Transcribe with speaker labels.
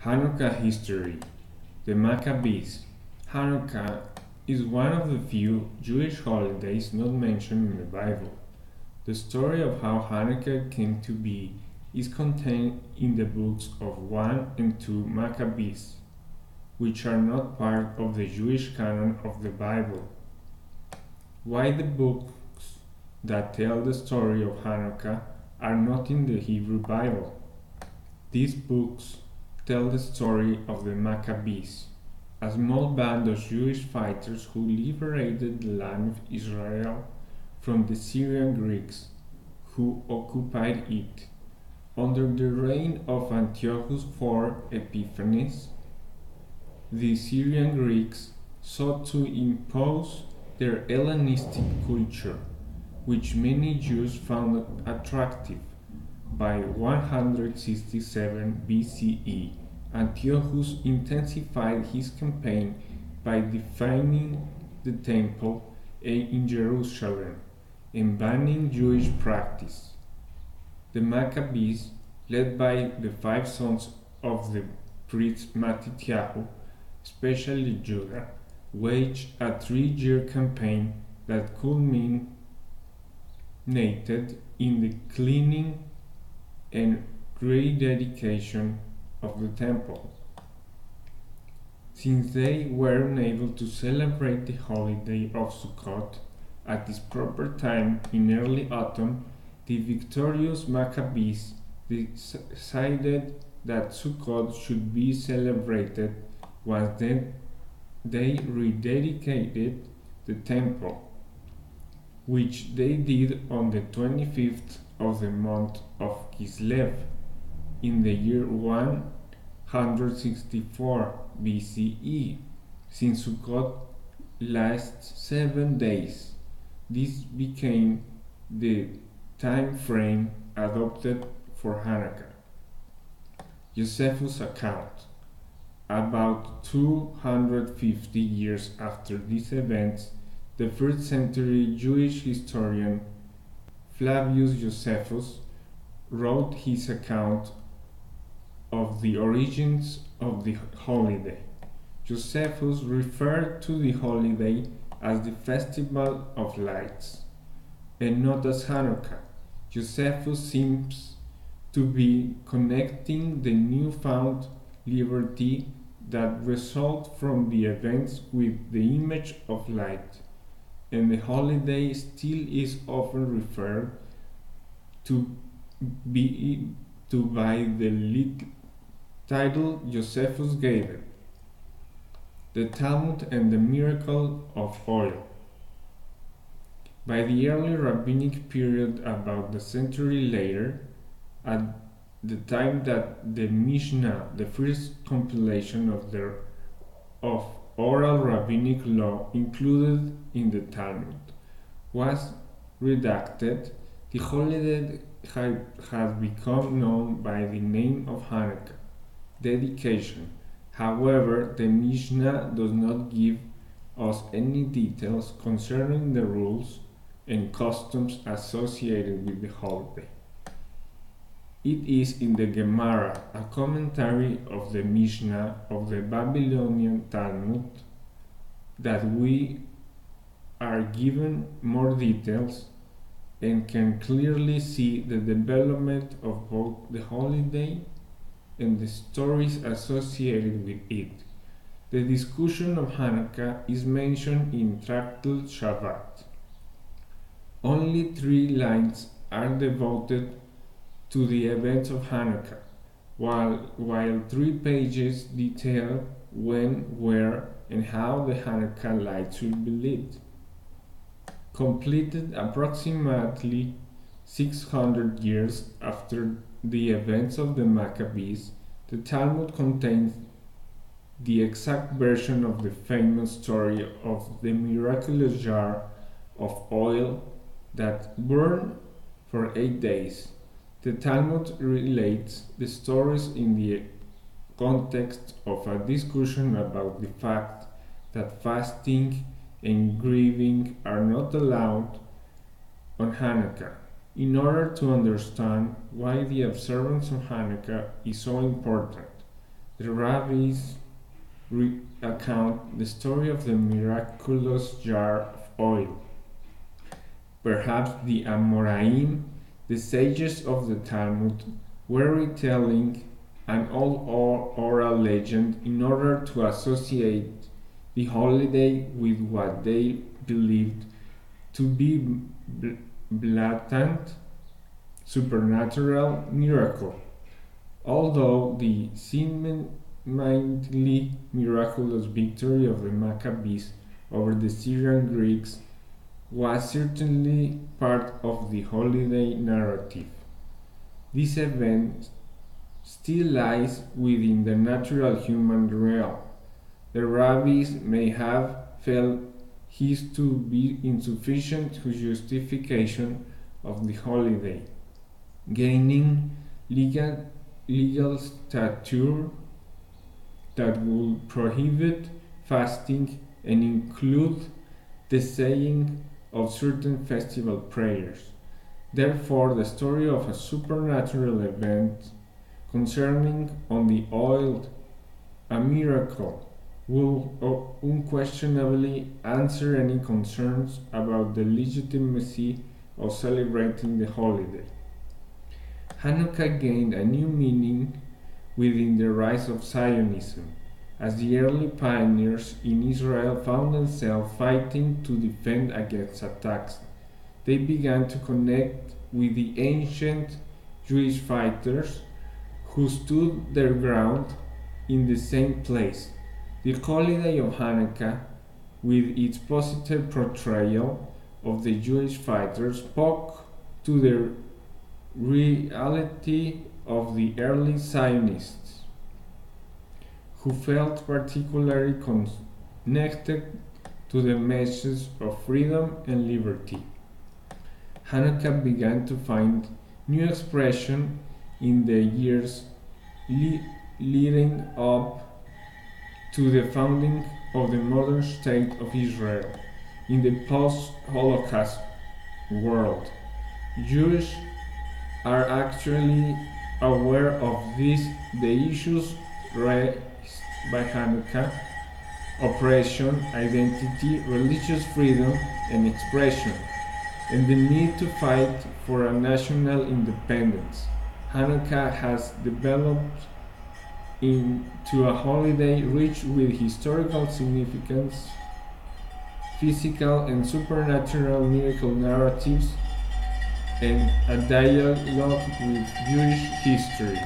Speaker 1: Hanukkah history. The Maccabees. Hanukkah is one of the few Jewish holidays not mentioned in the Bible. The story of how Hanukkah came to be is contained in the books of 1 and 2 Maccabees, which are not part of the Jewish canon of the Bible. Why the books that tell the story of Hanukkah are not in the Hebrew Bible? These books tell the story of the Maccabees, a small band of Jewish fighters who liberated the land of Israel from the Syrian Greeks who occupied it. Under the reign of Antiochus IV Epiphanes, the Syrian Greeks sought to impose their Hellenistic culture, which many Jews found attractive. By 167 BCE, Antiochus intensified his campaign by defining the temple in Jerusalem and banning Jewish practice. The Maccabees, led by the 5 sons of the priest Matityahu, especially Judah, waged a 3-year campaign that culminated in the cleaning and rededication of the temple. Since they were unable to celebrate the holiday of Sukkot at its proper time in early autumn, the victorious Maccabees decided that Sukkot should be celebrated once then they rededicated the temple, which they did on the 25th of the month of Kislev in the year 164 BCE. Since Sukkot lasts 7 days, this became the time frame adopted for Hanukkah. Josephus' account. About 250 years after these events, the 1st century Jewish historian Flavius Josephus wrote his account of the origins of the holiday. Josephus referred to the holiday as the Festival of Lights and not as Hanukkah. Josephus seems to be connecting the newfound liberty that results from the events with the image of light, and the holiday still is often referred to by the title Josephus gave it, the Talmud and the miracle of oil. By the early rabbinic period, about a century later, at the time that the Mishnah, the first compilation of oral rabbinic law included in the Talmud, was redacted, the holiday had become known by the name of Hanukkah, dedication. However, the Mishnah does not give us any details concerning the rules and customs associated with the holiday. It is in the Gemara, a commentary of the Mishnah of the Babylonian Talmud, that we are given more details and can clearly see the development of both the holiday and the stories associated with it. The discussion of Hanukkah is mentioned in Tractate Shabbat. Only 3 lines are devoted to the events of Hanukkah, while 3 pages detail when, where, and how the Hanukkah lights will be lit. Completed approximately 600 years after the events of the Maccabees, the Talmud contains the exact version of the famous story of the miraculous jar of oil that burned for 8 days. The Talmud relates the stories in the context of a discussion about the fact that fasting and grieving are not allowed on Hanukkah. In order to understand why the observance of Hanukkah is so important, The rabbis recount the story of the miraculous jar of oil. Perhaps the Amoraim, the sages of the Talmud, were retelling an old oral legend in order to associate the holiday with what they believed to be blatant supernatural miracle. Although the seemingly miraculous victory of the Maccabees over the Syrian Greeks was certainly part of the holiday narrative, this event still lies within the natural human realm. The rabbis may have felt his to be insufficient justification of the holiday, gaining legal stature that would prohibit fasting and include the saying of certain festival prayers. Therefore, the story of a supernatural event concerning on the oil, a miracle, will unquestionably answer any concerns about the legitimacy of celebrating the holiday. Hanukkah gained a new meaning within the rise of Zionism, as the early pioneers in Israel found themselves fighting to defend against attacks. They began to connect with the ancient Jewish fighters who stood their ground in the same place. The holiday of Hanukkah, with its positive portrayal of the Jewish fighters, spoke to the reality of the early Zionists, who felt particularly connected to the message of freedom and liberty. Hanukkah began to find new expression in the years leading up to the founding of the modern state of Israel. In the post-Holocaust world, Jews are actually aware of the issues raised by Hanukkah: oppression, identity, religious freedom and expression, and the need to fight for a national independence. Hanukkah has developed into a holiday rich with historical significance, physical and supernatural miracle narratives, and a dialogue with Jewish history.